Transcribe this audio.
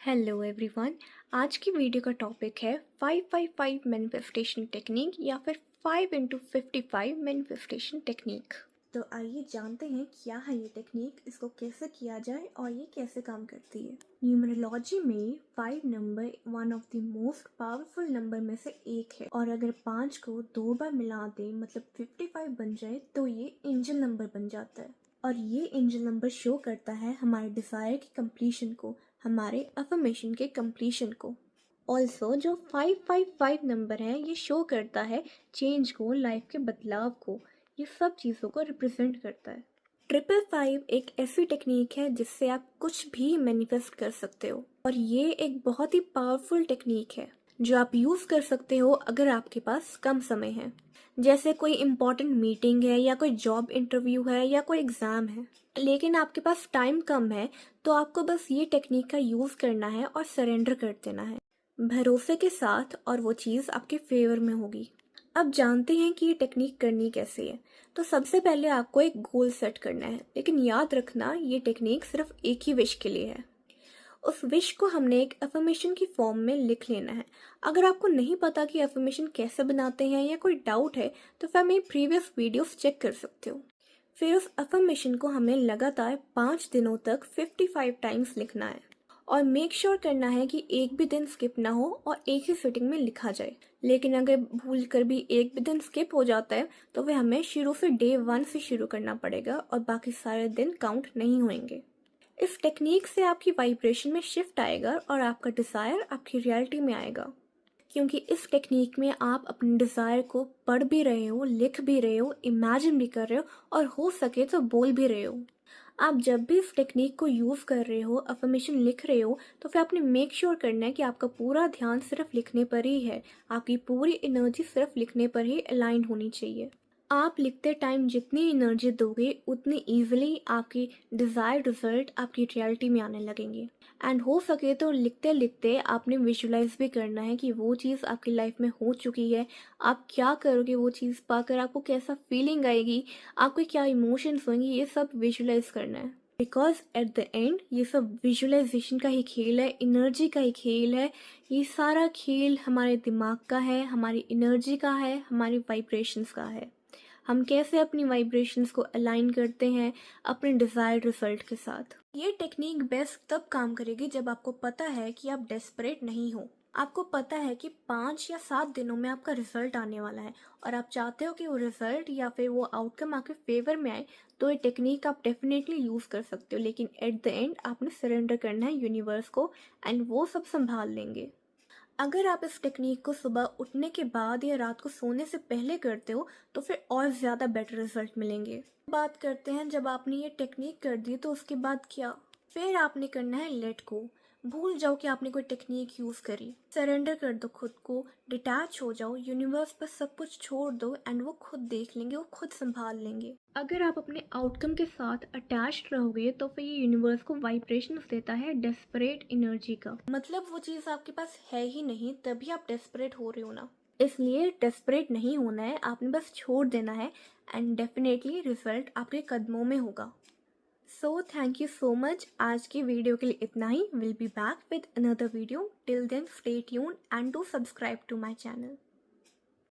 Hello everyone. आज की video का टॉपिक है 555 मैनिफेस्टेशन टेक्निक या फिर 5x55 मैनिफेस्टेशन टेक्निक। तो आइए जानते हैं क्या है ये टेक्निक, इसको कैसे किया जाए और ये कैसे काम करती है। न्यूमरोलॉजी में 5 number one of the most powerful number में से एक है और अगर 5 को 2 बार मिला दें मतलब 55 बन जाए तो ये एंजल नंबर बन जाता है और ये एंजल नंबर शो करता है हमारे डिज़ायर की कंप्लीशन को, हमारे अफर्मेशन के कंप्लीशन को। ऑल्सो जो 555 नंबर है ये शो करता है चेंज को, लाइफ के बदलाव को, ये सब चीज़ों को रिप्रेजेंट करता है। 555 एक ऐसी टेक्निक है जिससे आप कुछ भी मैनिफेस्ट कर सकते हो और ये एक बहुत ही पावरफुल टेक्निक है जो आप यूज़ कर सकते हो अगर आपके पास कम समय है, जैसे कोई इम्पोर्टेंट मीटिंग है या कोई जॉब इंटरव्यू है या कोई एग्ज़ाम है, लेकिन आपके पास टाइम कम है तो आपको बस ये टेक्निक का यूज़ करना है और सरेंडर कर देना है भरोसे के साथ और वो चीज़ आपके फेवर में होगी। अब जानते हैं कि ये टेक्निक करनी कैसे है। तो सबसे पहले आपको एक गोल सेट करना है, लेकिन याद रखना ये टेक्निक सिर्फ एक ही विश के लिए है। उस विश को हमने एक अफर्मेशन की फॉर्म में लिख लेना है। अगर आपको नहीं पता कि अफर्मेशन कैसे बनाते हैं या कोई डाउट है तो फिर मेरी प्रीवियस वीडियोस चेक कर सकते हो। फिर उस अफर्मेशन को हमें लगातार 5 दिनों तक 55 टाइम्स लिखना है और मेक श्योर करना है कि एक भी दिन स्किप ना हो और एक ही सिटिंग में लिखा जाए। लेकिन अगर भूल कर भी एक भी दिन स्किप हो जाता है तो वह हमें शुरू से डे 1 से शुरू करना पड़ेगा और बाकी सारे दिन काउंट नहीं होंगे। इस टेक्निक से आपकी वाइब्रेशन में शिफ्ट आएगा और आपका डिज़ायर आपकी रियलिटी में आएगा, क्योंकि इस टेक्निक में आप अपने डिज़ायर को पढ़ भी रहे हो, लिख भी रहे हो, इमेजिन भी कर रहे हो और हो सके तो बोल भी रहे हो। आप जब भी इस टेक्निक को यूज़ कर रहे हो, अफर्मेशन लिख रहे हो, तो फिर आपने मेक श्योर करना है कि आपका पूरा ध्यान सिर्फ लिखने पर ही है, आपकी पूरी एनर्जी सिर्फ लिखने पर ही अलाइन होनी चाहिए। आप लिखते टाइम जितनी एनर्जी दोगे उतनी ईजिली आपकी डिज़ायर्ड रिजल्ट आपकी रियलिटी में आने लगेंगे। एंड हो सके तो लिखते लिखते आपने विजुलाइज भी करना है कि वो चीज़ आपकी लाइफ में हो चुकी है, आप क्या करोगे वो चीज़ पाकर, आपको कैसा फीलिंग आएगी, आपके क्या इमोशंस होंगे, ये सब विजुलाइज करना है। बिकॉज एट द एंड ये सब विजुअलाइजेशन का ही खेल है, एनर्जी का ही खेल है। ये सारा खेल हमारे दिमाग का है, हमारी एनर्जी का है, हमारी वाइब्रेशंस का है। हम कैसे अपनी वाइब्रेशंस को अलाइन करते हैं अपने डिज़ायर्ड रिजल्ट के साथ। ये टेक्निक बेस्ट तब काम करेगी जब आपको पता है कि आप डेस्परेट नहीं हो, आपको पता है कि 5 या 7 दिनों में आपका रिजल्ट आने वाला है और आप चाहते हो कि वो रिजल्ट या फिर वो आउटकम आपके फेवर में आए, तो ये टेक्निक आप डेफिनेटली यूज़ कर सकते हो। लेकिन एट द एंड आपने सरेंडर करना है यूनिवर्स को एंड वो सब संभाल लेंगे। अगर आप इस टेक्निक को सुबह उठने के बाद या रात को सोने से पहले करते हो तो फिर और ज़्यादा बेटर रिजल्ट मिलेंगे। बात करते हैं जब आपने ये टेक्निक कर दी तो उसके बाद क्या। फिर आपने करना है लेट गो। भूल जाओ कि आपने कोई टेक्निक यूज़ करी, सरेंडर कर दो खुद को, डिटैच हो जाओ, यूनिवर्स पर सब कुछ छोड़ दो एंड वो खुद देख लेंगे, वो खुद संभाल लेंगे। अगर आप अपने आउटकम के साथ अटैच्ड रहोगे तो फिर ये यूनिवर्स को वाइब्रेशंस देता है डेस्परेट एनर्जी का, मतलब वो चीज़ आपके पास है ही नहीं तभी आप डेस्परेट हो रहे हो ना। इसलिए डेस्परेट नहीं होना है, आपने बस छोड़ देना है एंड डेफिनेटली रिजल्ट आपके कदमों में होगा। So thank you so much. आज की वीडियो के लिए इतना ही। Will be back with another video. Till then stay tuned and do subscribe to my channel.